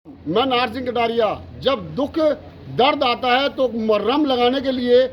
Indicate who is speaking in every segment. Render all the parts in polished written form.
Speaker 1: मैं नार सिंह कटारिया। जब दुख दर्द आता है तो मरहम लगाने के लिए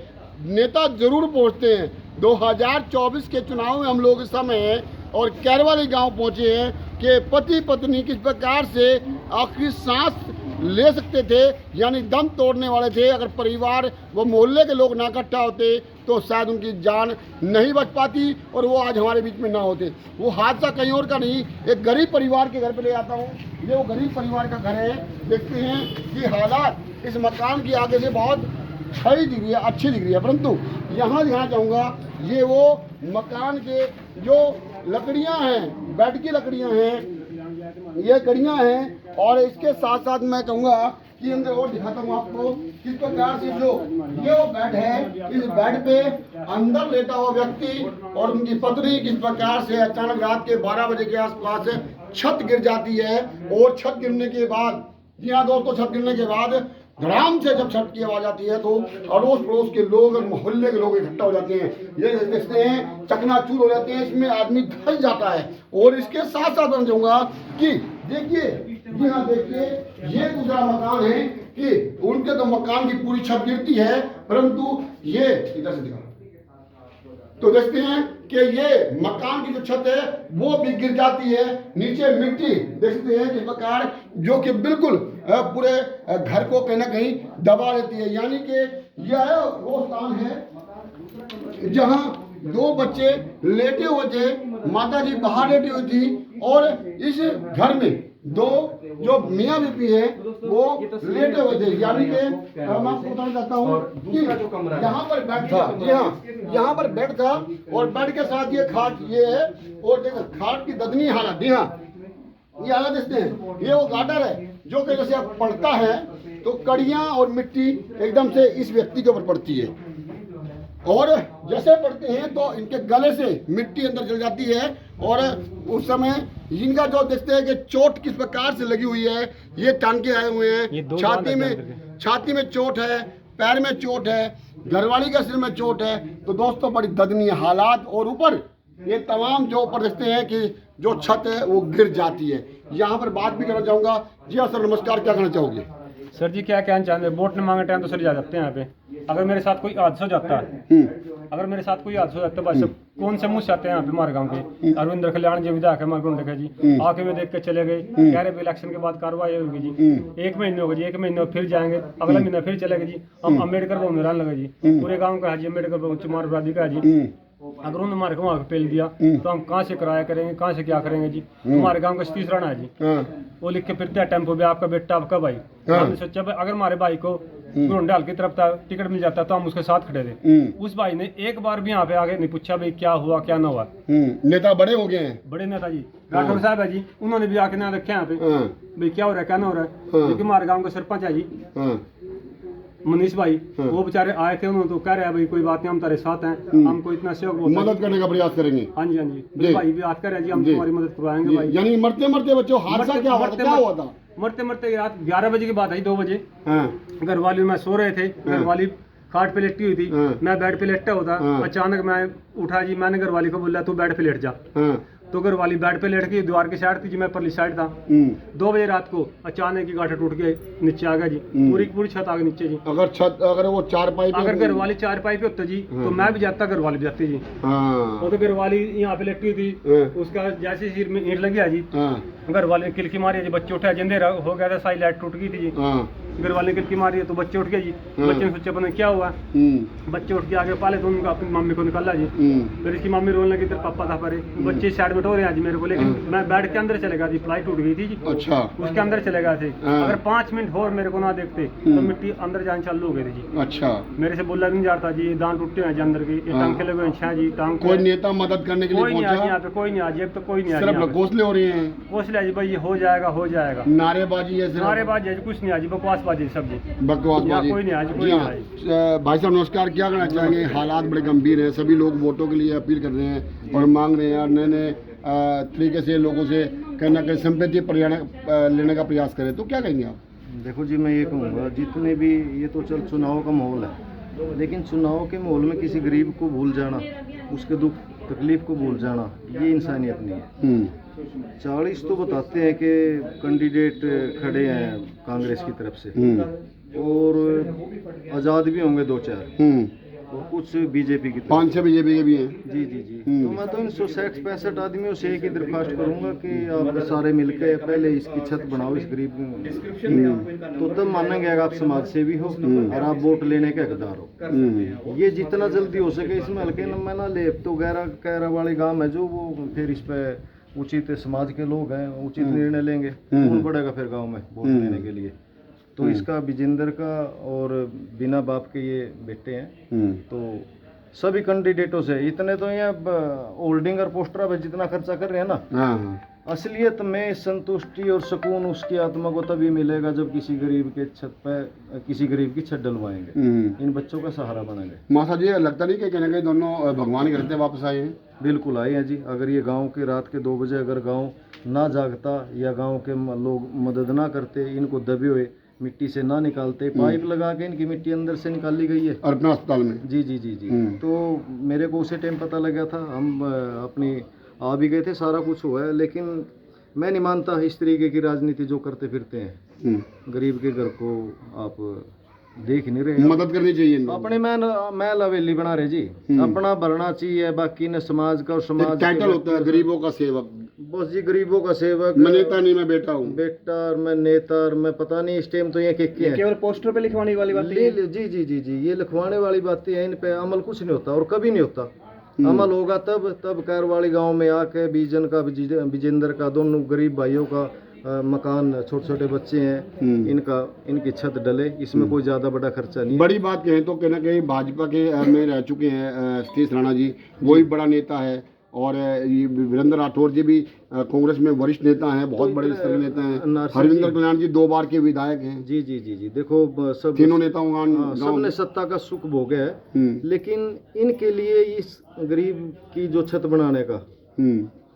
Speaker 1: नेता जरूर पहुंचते हैं। 2024 के चुनाव में हम लोग इस समय और कैरवाली गांव पहुंचे हैं कि पति पत्नी किस प्रकार से आखिरी सांस ले सकते थे, यानी दम तोड़ने वाले थे। अगर परिवार व मोहल्ले के लोग ना इकट्ठा होते तो शायद उनकी जान नहीं बच पाती और वो आज हमारे बीच में ना होते। वो हादसा कहीं और का नहीं, एक गरीब परिवार के घर पे ले आता हूँ। ये वो गरीब परिवार का घर है। देखते हैं कि हालात इस मकान की आगे से बहुत सही दिख रही है, अच्छी दिख रही है, परंतु यहाँ दिखाना चाहूँगा ये वो मकान के जो लकड़ियाँ हैं, बेड की लकड़ियाँ हैं, ये कड़ियाँ हैं। और इसके साथ साथ मैं कहूँगा कि अंदर और दिखाता हूँ आपको किस प्रकार से जो ये वो बेड है, इस बेड पे अंदर लेटा हुआ व्यक्ति और उनकी पत्नी किस प्रकार से अचानक रात के 12 बजे के आसपास छत गिर जाती है। और छत गिरने के बाद, जी हाँ दोस्तों, छत गिरने के बाद धड़ाम से जब छत की आवाज आती है तो अड़ोस पड़ोस के लोग और मोहल्ले के लोग इकट्ठा हो जाते हैं। ये देखते हैं चकनाचूर हो जाते हैं, इसमें आदमी धस जाता है। और इसके साथ साथ मैं कहूँगा कि देखिए, जी हाँ देखिए, ये दूसरा मकान है कि उनके तो मकान की पूरी छत गिरती है, परंतु ये इधर से दिखा तो देखते हैं कि ये मकान की जो छत है वो भी गिर जाती है। नीचे मिट्टी देखते हैं किस प्रकार जो कि बिल्कुल पूरे घर को कहीं ना कहीं दबा लेती है। यानी कि यह वो स्थान है जहां दो बच्चे लेटे हुए थे, माता जी बाहर लेटी हुई थी और इस घर में दो जो मियाँ बीबी है वो लेटे हुए थे। यानी कि मैं आपको बताना चाहता हूँ कि यहाँ पर बेड था, जी हाँ, यहाँ पर बेड था और बेड के साथ ये खाट ये है। और देखो खाट की ददनी हालत, जी हाँ, ये हालत देखते हैं। ये वो गाटर है जो कि जैसे अब पड़ता है तो कड़ियाँ और मिट्टी एकदम से इस व्यक्ति के ऊपर पड़ती है और जैसे पड़ते हैं तो इनके गले से मिट्टी अंदर चल जाती है। और उस समय इनका जो देखते हैं कि चोट किस प्रकार से लगी हुई है, ये टांके आए हुए हैं, छाती में चोट है, पैर में चोट है, घरवाली के सिर में चोट है। तो दोस्तों बड़ी दयनीय हालात। और ऊपर ये तमाम जो ऊपर देखते हैं कि जो छत है वो गिर जाती है। यहाँ पर बात भी करना चाहूँगा। जी हाँ सर, नमस्कार, क्या कहना चाहोगे?
Speaker 2: सर जी क्या कहना चाहते हैं, वोट न मांगे टाइम तो सर जा जाते हैं यहाँ पे। अगर मेरे साथ कोई हादसा हो जाता है, अगर मेरे साथ कोई हादसा हो जाता है, भाई सब कौन से मुँह से आते हैं यहाँ पे हमारे गांव के। अरविंदर कल्याण जी विधायक है हमारे को देखा जी, आके में देख के चले गए, कह रहे इलेक्शन के बाद कार्रवाई होगी जी। 1 महीने हो गए जी, 1 महीने फिर जाएंगे, अगला महीना फिर चलेगा जी। हम अम्बेडकर भवन में रहने लगे जी, पूरे गाँव का है जी अम्बेडकर भवन चुमार बरादी का है जी। अगर उन्होंने हमारे को वहाँ पेल दिया तो हम कहाँ से किराया करेंगे, कहाँ से क्या करेंगे जी। हमारे गांव का सतीश राणा है जी, वो लिख के फिरते हैं टेम्पो पे, आपका बेटा आपका भाई। हमने सोचा अगर हमारे भाई को घोंडाल की तरफ टिकट मिल जाता तो हम उसके साथ खड़े थे। उस भाई ने एक बार भी यहाँ पे आगे नहीं पूछा भाई क्या हुआ क्या ना हुआ।
Speaker 1: नेता बड़े हो गए हैं,
Speaker 2: बड़े नेता जी राठौर साहब है जी, उन्होंने भी आके ना रखे यहाँ पे भाई क्या हो रहा है क्या ना हो रहा है। क्योंकि हमारे गाँव का सरपंच है जी मनीष भाई, वो बेचारे आए थे, उन्होंने तो कह रहे हैं भाई कोई बात नहीं, हम तेरे साथ हैं, हमको इतना सहयोग
Speaker 1: मदद करने का प्रयास करेंगे।
Speaker 2: हाँ जी हाँ जी, भाई भी बात कर रहे हैं जी, हम तुम्हारी मदद करवाएंगे भाई।
Speaker 1: यानी मरते मरते बच्चों हादसा क्या हुआ था?
Speaker 2: मरते मरते रात 11 बजे की बात है, 2 बजे घर वाली में सो रहे थे, घर वाली खाट पे लेटी हुई थी, मैं बेड पे लेटा हुआ था। अचानक मैं उठा जी, मैंने घर वाली को बोला तू बेड पे लेट जा। तो घर वाली बेड पे लेट गई, द्वार की साइड थी जी, मैं परली साइड था। 2 बजे रात को अचानक की गाठा टूट के नीचे आ गया जी, पूरी पूरी छत आ गई नीचे जी।
Speaker 1: अगर वो 4 पाई पे,
Speaker 2: अगर घर वाली 4 पाई पे होते जी तो मैं भी जाता, घर वाली भी जाती जी। वो तो घर वाली यहाँ पे लेटी हुई थी, उसका जैसे सिर में ईंट लगी जी, घर वाले ने किलकी मारी जी, बच्चे उठा, अंधेरा हो गया था, सारी लाइट टूट गई थी जी। घर वाले ने किलकी मारी तो बच्चे उठ गए जी। बच्चे ने सोचा पता क्या हुआ, बच्चे उठ के आगे पाले तो उनका अपनी मम्मी को निकाला जी। फिर इसकी मम्मी रोने लगी, तेरे पापा था परे, बच्चे साइड में टो रहे हैं जी मेरे को, लेकिन मैं बेड के अंदर चले गया जी, फ्लाई टूट गई थी जी।
Speaker 1: अच्छा,
Speaker 2: उसके अंदर चले गए थे। अगर 5 मिनट और मेरे को ना देखते तो मिट्टी अंदर जाने चालू हो गई थी जी।
Speaker 1: अच्छा,
Speaker 2: मेरे से बोला नहीं जाता जी, दांत टूटे हैं जी अंदर के, टांके लगे हैं छह जी, टांग।
Speaker 1: कोई नेता मदद करने के लिए
Speaker 2: कोई नहीं आज यहाँ पे, कोई नहीं आज, अब तो कोई नहीं आज,
Speaker 1: सिर्फ घोषले हो रही हैं।
Speaker 2: घोषले जी भाई, ये हो जाएगा हो जाएगा,
Speaker 1: नारेबाजी है,
Speaker 2: नारेबाजी है, कुछ नहीं आज, बकवासबाजी सब जी,
Speaker 1: बकवासबाजी,
Speaker 2: कोई नहीं आज, कोई नहीं आज।
Speaker 1: भाई साहब नमस्कार, क्या कहना चाहेंगे? हालात बड़े गंभीर हैं, सभी लोग वोटों के लिए अपील कर रहे हैं और मांग रहे हैं और नए नए तरीके से लोगों से कहीं ना कहीं संपत्ति लेने का प्रयास करें, तो क्या कहेंगे आप?
Speaker 3: देखो जी, मैं ये कहूँगा जितने भी, ये तो चल चुनाव का माहौल है, लेकिन चुनाव के माहौल में किसी गरीब को भूल जाना, उसके दुख तकलीफ को भूल जाना, ये इंसानियत नहीं है। 40 तो बताते हैं कि कैंडिडेट खड़े हैं कांग्रेस की तरफ से, और आज़ाद भी होंगे 2-4, और कुछ बीजेपी की तरफ।
Speaker 1: 5-6 बीजेपी के भी हैं।
Speaker 3: जी जी जी। तो मैं तो इन 160-65 आदमियों से एक ही दरख्वास्त करूंगा कि आप सारे मिलकर पहले इसकी छत बनाओ इस गरीब की, तो तब मानेंगे अगर आप समाज सेवी हो और आप वोट लेने के हकदार हो। ये जितना जल्दी हो सके इसमें हल्के में ना ले, तो गैरा वाले गांव है जो, वो फिर इस पे उचित समाज के लोग हैं, उचित निर्णय लेंगे, कौन पड़ेगा फिर गाँव में वोट लेने के लिए। तो इसका विजेंद्र का और बिना बाप के ये बेटे हैं, तो सभी कैंडिडेटों से इतने तो यहाँ होल्डिंग और पोस्टर पे जितना खर्चा कर रहे हैं ना, असलियत में संतुष्टि और सुकून उसकी आत्मा को तभी मिलेगा जब किसी गरीब के छत पे किसी गरीब की छत डलवाएंगे, इन बच्चों का सहारा बनेंगे।
Speaker 1: मासा जी, लगता नहीं कि कहीं ना कहीं दोनों भगवान के रहते वापस आए हैं?
Speaker 3: बिल्कुल आए हैं जी। अगर ये गांव के रात के 2 बजे अगर गांव ना जागता या गांव के लोग मदद ना करते, इनको दबे हुए मिट्टी से ना निकालते, पाइप लगा के इनकी मिट्टी अंदर से निकाली गई है
Speaker 1: अर्पणा अस्पताल में।
Speaker 3: जी जी जी जी। तो मेरे को उसी टाइम पता लगा था, हम अपनी आ भी गए थे, सारा कुछ हुआ है, लेकिन मैं नहीं मानता इस तरीके की राजनीति जो करते फिरते हैं। गरीब के घर को आप देख नहीं रहे,
Speaker 1: मदद करनी चाहिए इनको।
Speaker 3: अपने महल हवेली बना रहे जी, अपना भरना चाहिए, बाकी ने समाज का, और समाज
Speaker 1: टाइटल होता है गरीबों का सेवक।
Speaker 3: बस जी, गरीबों का सेवक।
Speaker 1: मैं नेता नहीं, मैं बेटा हूँ।
Speaker 3: बेटा और मैं नेता, और मैं पता नहीं इस टाइम तो ये क्या है,
Speaker 2: केवल पोस्टर पे लिखवाने वाली बात
Speaker 3: जी जी जी जी, ये लिखवाने वाली बातें हैं, इन पे अमल कुछ नहीं होता और कभी नहीं होता। अमल होगा तब कैरवाड़ी गांव में आके बीजन का विजेंद्र का, दोनों गरीब भाइयों का मकान, छोटे छोटे बच्चे हैं, इनकी छत डले, इसमें कोई ज्यादा बड़ा खर्चा नहीं।
Speaker 1: बड़ी बात कहें तो कहीं ना कहीं भाजपा के में रह चुके हैं सतीश राणा जी, वही बड़ा नेता है, और ये वीरेंद्र राठौर जी भी कांग्रेस में वरिष्ठ नेता हैं, बहुत बड़े स्तर के नेता हैं। हरविंदर कल्याण जी 2 बार के विधायक हैं।
Speaker 3: जी जी जी जी। देखो सब
Speaker 1: तीनों नेताओं
Speaker 3: सबने सत्ता का सुख भोगे है, लेकिन इनके लिए इस गरीब की जो छत बनाने का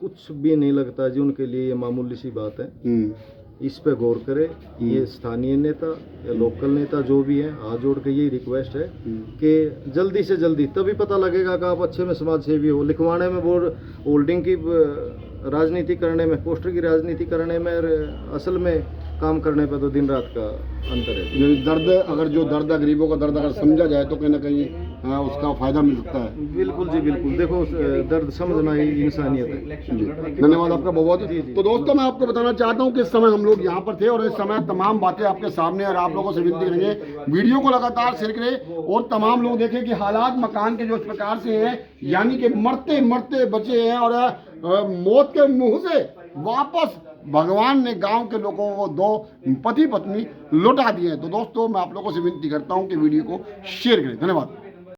Speaker 3: कुछ भी नहीं लगता जी, उनके लिए ये मामूली सी बात है। इस पे गौर करे, ये स्थानीय नेता या लोकल नेता जो भी है, हाथ जोड़ के यही रिक्वेस्ट है कि जल्दी से जल्दी, तभी पता लगेगा कि आप अच्छे में समाज सेवी हो। लिखवाने में, वो होल्डिंग की राजनीति करने में, पोस्टर की राजनीति करने में, असल में काम करने पे तो दिन रात का अंतर है।
Speaker 1: दर्द, अगर जो दर्द है गरीबों का दर्द अगर समझा जाए तो कहीं ना कहीं उसका फायदा मिल सकता है।
Speaker 3: बिल्कुल जी बिल्कुल। देखो दर्द समझना ही इंसानियत है
Speaker 1: जी। धन्यवाद आपका बहुत। तो दोस्तों, मैं आपको बताना चाहता हूँ कि इस समय हम लोग यहाँ पर थे, और इस समय तमाम बातें आपके सामने, और आप लोगों से विनती करेंगे वीडियो को लगातार शेयर करें, और तमाम लोग देखें कि हालात मकान के जो इस प्रकार से हैं, यानी कि मरते मरते बचे हैं, और मौत के मुंह से वापस भगवान ने गांव के लोगों को 2 पति पत्नी लौटा दिए हैं। तो दोस्तों, मैं आप लोगों से विनती करता हूं कि वीडियो को शेयर करें। धन्यवाद।